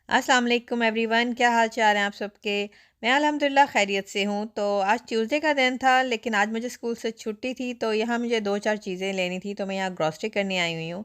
अस्सलाम वालेकुम एवरीवन, क्या हाल चाल हैं आप सबके। मैं अल्हम्दुलिल्लाह खैरियत से हूँ। तो आज ट्यूसडे का दिन था, लेकिन आज मुझे स्कूल से छुट्टी थी, तो यहाँ मुझे दो चार चीज़ें लेनी थी, तो मैं यहाँ ग्रॉसरी करने आई हुई हूँ।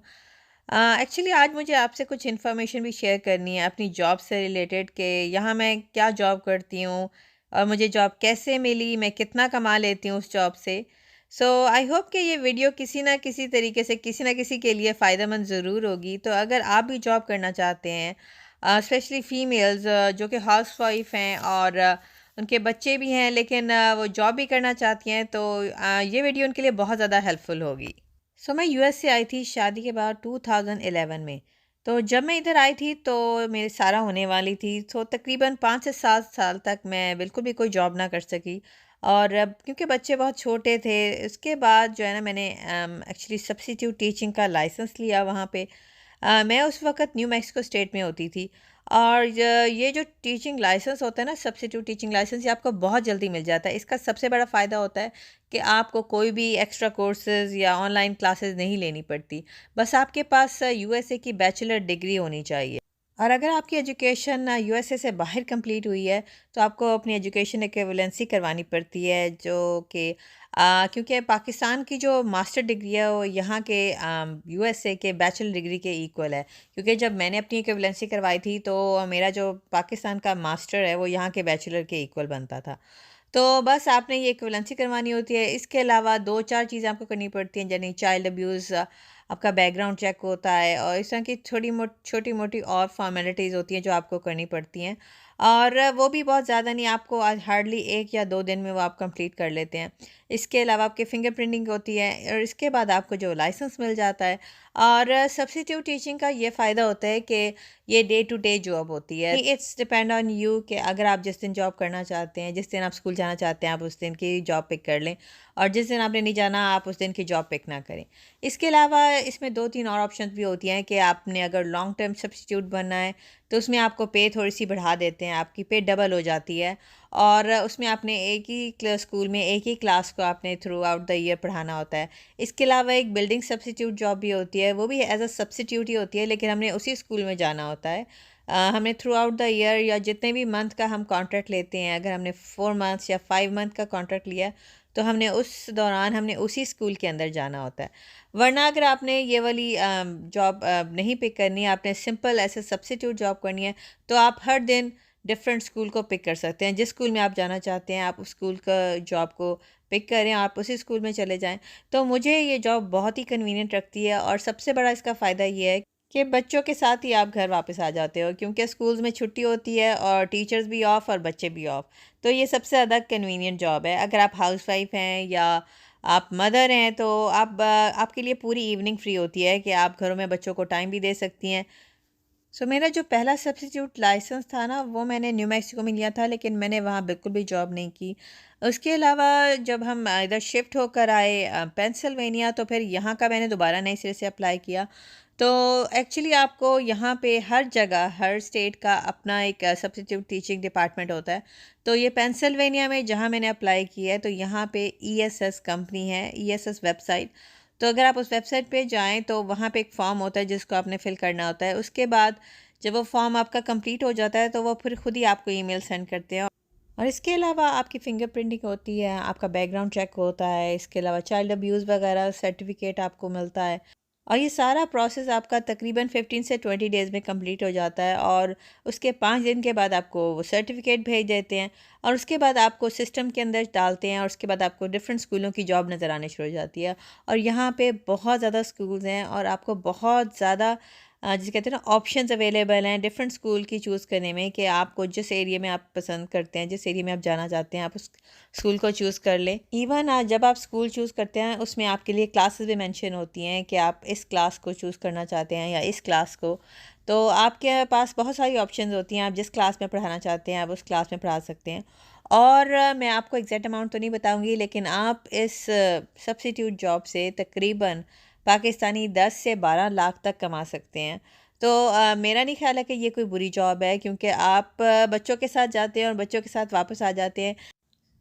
एक्चुअली आज मुझे आपसे कुछ इन्फॉर्मेशन भी शेयर करनी है अपनी जॉब से रिलेटेड, कि यहाँ मैं क्या जॉब करती हूँ और मुझे जॉब कैसे मिली, मैं कितना कमा लेती हूँ उस जॉब से। सो आई होप कि ये वीडियो किसी ना किसी तरीके से किसी ना किसी के लिए फ़ायदेमंद ज़रूर होगी। तो अगर आप भी जॉब करना चाहते हैं, स्पेशली फ़ीमेल्स जो कि हाउसवाइफ हैं और उनके बच्चे भी हैं, लेकिन वो जॉब भी करना चाहती हैं, तो ये वीडियो उनके लिए बहुत ज़्यादा हेल्पफुल होगी। सो मैं यूएस से आई थी शादी के बाद 2011 में। तो जब मैं इधर आई थी तो मेरी सारा होने वाली थी, तो तकरीबन 5 से 7 साल तक मैं बिल्कुल भी कोई जॉब ना कर सकी। और अब क्योंकि बच्चे बहुत छोटे थे, उसके बाद जो है ना, मैंने एक्चुअली सब्स्टिट्यूट टीचिंग का लाइसेंस लिया वहाँ पे। मैं उस वक़्त न्यू मैक्सिको स्टेट में होती थी। और ये जो टीचिंग लाइसेंस होता है ना, सब्स्टिट्यूट टीचिंग लाइसेंस, ये आपको बहुत जल्दी मिल जाता है। इसका सबसे बड़ा फ़ायदा होता है कि आपको कोई भी एक्स्ट्रा कोर्सेज़ या ऑनलाइन क्लासेस नहीं लेनी पड़ती। बस आपके पास यूएसए की बैचलर डिग्री होनी चाहिए। और अगर आपकी एजुकेशन यूएसए से बाहर कंप्लीट हुई है, तो आपको अपनी एजुकेशन इक्विवेलेंसी करवानी पड़ती है, जो कि क्योंकि पाकिस्तान की जो मास्टर डिग्री है वो यहाँ के यूएसए के बैचलर डिग्री के इक्वल है। क्योंकि जब मैंने अपनी इक्विवेलेंसी करवाई थी, तो मेरा जो पाकिस्तान का मास्टर है वो यहाँ के बैचलर के इक्वल बनता था। तो बस आपने ये इक्विवेलेंसी करवानी होती है। इसके अलावा 2-4 चीज़ें आपको करनी पड़ती हैं, यानी चाइल्ड अब्यूज़, आपका बैकग्राउंड चेक होता है, और इस तरह की छोटी-मोटी और फ़ॉर्मेलिटीज़ होती हैं जो आपको करनी पड़ती हैं। और वो भी बहुत ज़्यादा नहीं, आपको आज हार्डली 1 या 2 दिन में वो आप कंप्लीट कर लेते हैं। इसके अलावा आपकी फिंगरप्रिंटिंग होती है, और इसके बाद आपको जो लाइसेंस मिल जाता है। और सब्स्टिट्यूट टीचिंग का ये फ़ायदा होता है कि ये डे टू डे जॉब होती है। इट्स डिपेंड ऑन यू कि अगर आप जिस दिन जॉब करना चाहते हैं, जिस दिन आप स्कूल जाना चाहते हैं, आप उस दिन की जॉब पिक कर लें, और जिस दिन आपने नहीं जाना, आप उस दिन की जॉब पिक ना करें। इसके अलावा इसमें 2-3 और ऑप्शंस भी होती हैं कि आपने अगर लॉन्ग टर्म सब्स्टिट्यूट बनना है, तो उसमें आपको पे थोड़ी-सी बढ़ा देते हैं, आपकी पे डबल हो जाती है। और उसमें आपने एक ही स्कूल में एक ही क्लास को आपने थ्रू आउट द ईयर पढ़ाना होता है। इसके अलावा एक बिल्डिंग सब्स्टिट्यूट जॉब भी होती है, वो भी एज़ अ सब्स्टिट्यूट ही होती है, लेकिन हमने उसी स्कूल में जाना होता है। हमने थ्रू आउट द ईयर या जितने भी मंथ का हम कॉन्ट्रैक्ट लेते हैं, अगर हमने 4 मंथ्स या 5 मंथ का कॉन्ट्रैक्ट लिया, तो हमने उस दौरान हमने उसी स्कूल के अंदर जाना होता है। वरना अगर आपने ये वाली जॉब नहीं पिक करनी है, आपने सिंपल ऐसे सब्स्टिट्यूट जॉब करनी है, तो आप हर दिन डिफरेंट स्कूल को पिक कर सकते हैं। जिस स्कूल में आप जाना चाहते हैं, आप उस स्कूल का जॉब को पिक करें, आप उसी स्कूल में चले जाएँ। तो मुझे ये जॉब बहुत ही कन्वीनियंट लगती है, और सबसे बड़ा इसका फ़ायदा ये है कि बच्चों के साथ ही आप घर वापस आ जाते हो, क्योंकि स्कूल्स में छुट्टी होती है और टीचर्स भी ऑफ और बच्चे भी ऑफ। तो ये सबसे ज़्यादा कन्वीनियंट जॉब है। अगर आप हाउसवाइफ हैं या आप मदर हैं, तो आपके लिए पूरी इवनिंग फ्री होती है कि आप घरों में बच्चों को टाइम भी दे सकती हैं। सो मेरा जो पहला सब्स्टिट्यूट लाइसेंस था ना, वो मैंने न्यू मैक्सिको में लिया था, लेकिन मैंने वहाँ बिल्कुल भी जॉब नहीं की। उसके अलावा जब हम इधर शिफ्ट होकर आए पेंसिल्वेनिया, तो फिर यहाँ का मैंने दोबारा नए सिरे से अप्लाई किया। तो एक्चुअली आपको यहाँ पे हर जगह, हर स्टेट का अपना एक सब्स्टिट्यूट टीचिंग डिपार्टमेंट होता है। तो ये पेंसिल्वेनिया में जहाँ मैंने अप्लाई किया है, तो यहाँ पे ईएसएस कंपनी है, ईएसएस वेबसाइट। तो अगर आप उस वेबसाइट पे जाएँ, तो वहाँ पे एक फ़ॉर्म होता है जिसको आपने फ़िल करना होता है। उसके बाद जब वो फ़ॉर्म आपका कंप्लीट हो जाता है, तो वो फिर खुद ही आपको ईमेल सेंड करते हैं। और इसके अलावा आपकी फ़िंगरप्रिंटिंग होती है, आपका बैकग्राउंड चेक होता है, इसके अलावा चाइल्ड अब्यूज़ वगैरह सर्टिफ़िकेट आपको मिलता है। और ये सारा प्रोसेस आपका तकरीबन 15 से 20 डेज़ में कंप्लीट हो जाता है, और उसके 5 दिन के बाद आपको वो सर्टिफ़िकेट भेज देते हैं, और उसके बाद आपको सिस्टम के अंदर डालते हैं, और उसके बाद आपको डिफरेंट स्कूलों की जॉब नज़र आनी शुरू हो जाती है। और यहाँ पे बहुत ज़्यादा स्कूल्स हैं, और आपको बहुत ज़्यादा जिसे कहते हैं ना, ऑप्शंस अवेलेबल हैं डिफरेंट स्कूल की चूज़ करने में, कि आपको जिस एरिया में आप पसंद करते हैं, जिस एरिया में आप जाना चाहते हैं, आप उस स्कूल को चूज़ कर लें। इवन जब आप स्कूल चूज़ करते हैं, उसमें आपके लिए क्लासेस भी मेंशन होती हैं कि आप इस क्लास को चूज़ करना चाहते हैं या इस क्लास को। तो आपके पास बहुत सारी ऑप्शंस होती हैं, आप जिस क्लास में पढ़ाना चाहते हैं, आप उस क्लास में पढ़ा सकते हैं। और मैं आपको एग्जैक्ट अमाउंट तो नहीं बताऊंगी, लेकिन आप इस सब्स्टिट्यूट जॉब से तकरीबन पाकिस्तानी 10 से 12 लाख तक कमा सकते हैं। तो मेरा नहीं ख़्याल है कि ये कोई बुरी जॉब है, क्योंकि आप बच्चों के साथ जाते हैं और बच्चों के साथ वापस आ जाते हैं।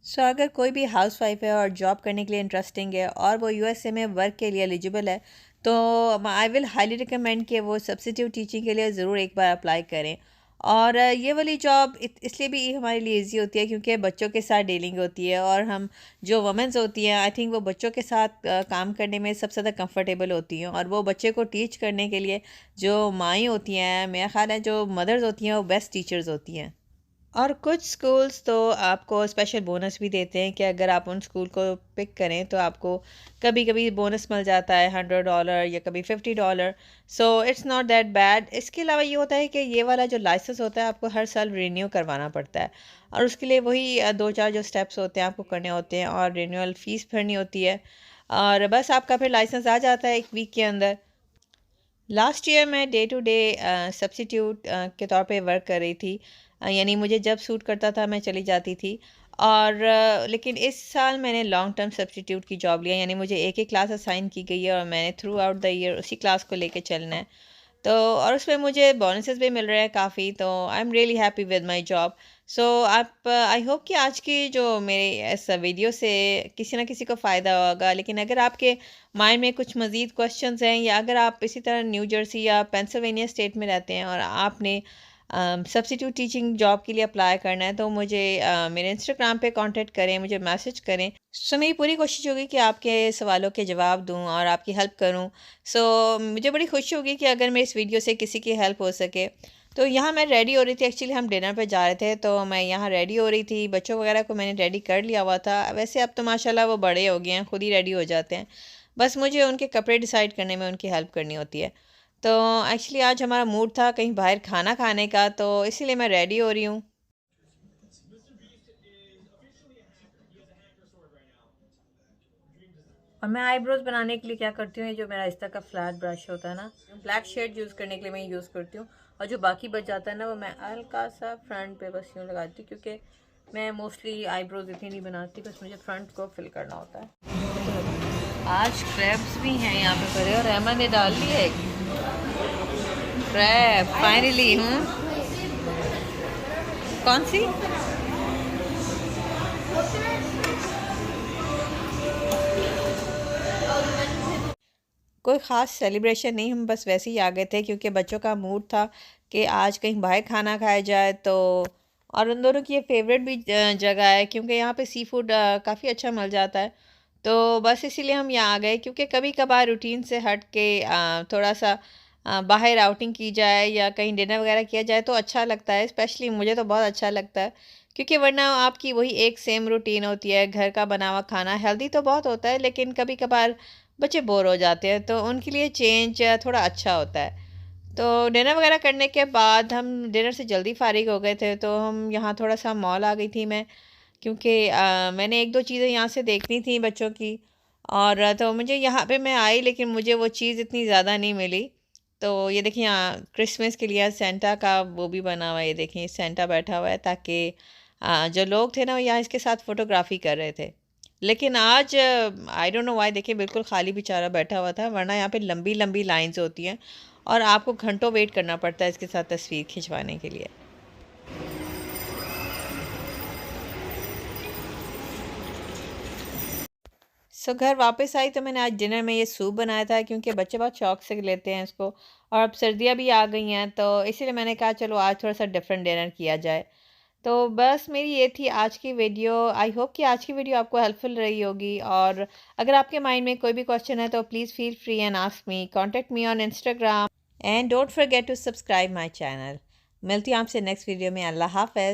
सो अगर कोई भी हाउसवाइफ है और जॉब करने के लिए इंटरेस्टिंग है, और वो यूएसए में वर्क के लिए एलिजिबल है, तो आई विल हाईली रिकमेंड कि वो सब्स्टिट्यूट टीचिंग के लिए ज़रूर एक बार अप्लाई करें। और ये वाली जॉब इसलिए भी हमारे लिए इजी होती है क्योंकि बच्चों के साथ डीलिंग होती है, और हम जो वमेंस होती हैं आई थिंक वो बच्चों के साथ काम करने में सबसे ज़्यादा कंफर्टेबल होती हैं, और वो बच्चे को टीच करने के लिए जो माएँ होती हैं, मेरा ख़्याल है जो मदर्स होती हैं वो बेस्ट टीचर्स होती हैं। और कुछ स्कूल्स तो आपको स्पेशल बोनस भी देते हैं कि अगर आप उन स्कूल को पिक करें तो आपको कभी कभी बोनस मिल जाता है $100 या कभी $50। So it's not that bad. इसके अलावा ये होता है कि ये वाला जो लाइसेंस होता है आपको हर साल रिन्यू करवाना पड़ता है, और उसके लिए वही दो चार जो स्टेप्स होते हैं आपको करने होते हैं, और रिन्यूअल फ़ीस भरनी होती है, और बस आपका फिर लाइसेंस आ जाता है 1 वीक के अंदर। लास्ट ईयर मैं डे टू डे सब्स्टिट्यूट के तौर पे वर्क कर रही थी। यानी मुझे जब सूट करता था मैं चली जाती थी, और लेकिन इस साल मैंने लॉन्ग टर्म सब्स्टिट्यूट की जॉब लिया, यानी मुझे एक ही क्लास असाइन की गई है और मैंने थ्रू आउट द ईयर उसी क्लास को लेके चलना है। तो और उसमें मुझे बोनसेस भी मिल रहे हैं काफ़ी, तो I am really happy with my job. So आप आई होप कि आज की जो मेरे इस वीडियो से किसी ना किसी को फ़ायदा होगा, लेकिन अगर आपके माइंड में कुछ मज़ीद क्वेश्चंस हैं, या अगर आप इसी तरह न्यू जर्सी या पेंसिल्वेनिया स्टेट में रहते हैं और आपने सब्स्टिट्यूट टीचिंग जॉब के लिए अप्लाई करना है, तो मुझे मेरे इंस्टाग्राम पे कांटेक्ट करें, मुझे मैसेज करें। सो मेरी पूरी कोशिश होगी कि आपके सवालों के जवाब दूं और आपकी हेल्प करूं। सो मुझे बड़ी खुशी होगी कि अगर मैं इस वीडियो से किसी की हेल्प हो सके। तो यहाँ मैं रेडी हो रही थी, एक्चुअली हम डिनर पे जा रहे थे, तो मैं यहाँ रेडी हो रही थी, बच्चों वगैरह को मैंने रेडी कर लिया हुआ था। वैसे अब तो माशाल्लाह वो बड़े हो गए हैं, खुद ही रेडी हो जाते हैं, बस मुझे उनके कपड़े डिसाइड करने में उनकी हेल्प करनी होती है। तो एक्चुअली आज हमारा मूड था कहीं बाहर खाना खाने का, तो इसीलिए मैं रेडी हो रही हूँ। और मैं आईब्रोज बनाने के लिए क्या करती हूँ, ये जो मेरा इस तरह का फ्लैट ब्रश होता है ना, ब्लैक शेड यूज़ करने के लिए मैं यूज़ करती हूँ, और जो बाकी बच जाता है ना वो मैं हल्का सा फ्रंट पे बस यूँ लगाती हूँ, क्योंकि मैं मोस्टली आईब्रोज इतनी नहीं बनाती, बस मुझे फ्रंट को फिल करना होता है। आज क्रैब्स भी हैं यहाँ पे पड़े, और अहमद ने डाल ली है क्रैब फाइनली। हूँ कौन सी? कोई ख़ास सेलिब्रेशन नहीं, हम बस वैसे ही आ गए थे क्योंकि बच्चों का मूड था कि आज कहीं बाहर खाना खाया जाए। तो और उन दोनों की ये फेवरेट भी जगह है, क्योंकि यहाँ पे सी फूड काफ़ी अच्छा मिल जाता है। तो बस इसीलिए हम यहाँ आ गए, क्योंकि कभी कभार रूटीन से हट के थोड़ा सा बाहर आउटिंग की जाए या कहीं डिनर वगैरह किया जाए तो अच्छा लगता है। स्पेशली मुझे तो बहुत अच्छा लगता है, क्योंकि वरना आपकी वही एक सेम रूटीन होती है, घर का बना हुआ खाना हेल्दी तो बहुत होता है, लेकिन कभी कभार बच्चे बोर हो जाते हैं, तो उनके लिए चेंज थोड़ा अच्छा होता है। तो डिनर वगैरह करने के बाद हम डिनर से जल्दी फ़ारिग हो गए थे, तो हम यहाँ थोड़ा सा मॉल आ गई थी मैं, क्योंकि मैंने एक दो चीज़ें यहाँ से देखनी थी बच्चों की, और तो मुझे यहाँ पे मैं आई, लेकिन मुझे वो चीज़ इतनी ज़्यादा नहीं मिली। तो ये देखिए यहाँ क्रिसमस के लिए सेंटा का वो भी बना हुआ है, ये देखिए सेंटा बैठा हुआ है, ताकि जो लोग थे ना वो यहाँ इसके साथ फ़ोटोग्राफ़ी कर रहे थे। लेकिन आज आई डोंट नो व्हाई, देखिए बिल्कुल खाली बेचारा बैठा हुआ था, वरना यहाँ पे लंबी लंबी लाइंस होती हैं और आपको घंटों वेट करना पड़ता है इसके साथ तस्वीर खिंचवाने के लिए। सो घर वापस आई तो मैंने आज डिनर में ये सूप बनाया था, क्योंकि बच्चे बहुत शौक से लेते हैं इसको, और अब सर्दियाँ भी आ गई हैं, तो इसीलिए मैंने कहा चलो आज थोड़ा सा डिफरेंट डिनर किया जाए। तो बस मेरी ये थी आज की वीडियो। आई होप कि आज की वीडियो आपको हेल्पफुल रही होगी, और अगर आपके माइंड में कोई भी क्वेश्चन है तो please feel free and ask me, contact me on Instagram, and don't forget to subscribe my channel. मिलती हूँ आपसे नेक्स्ट वीडियो में। अल्लाह हाफ़िज़।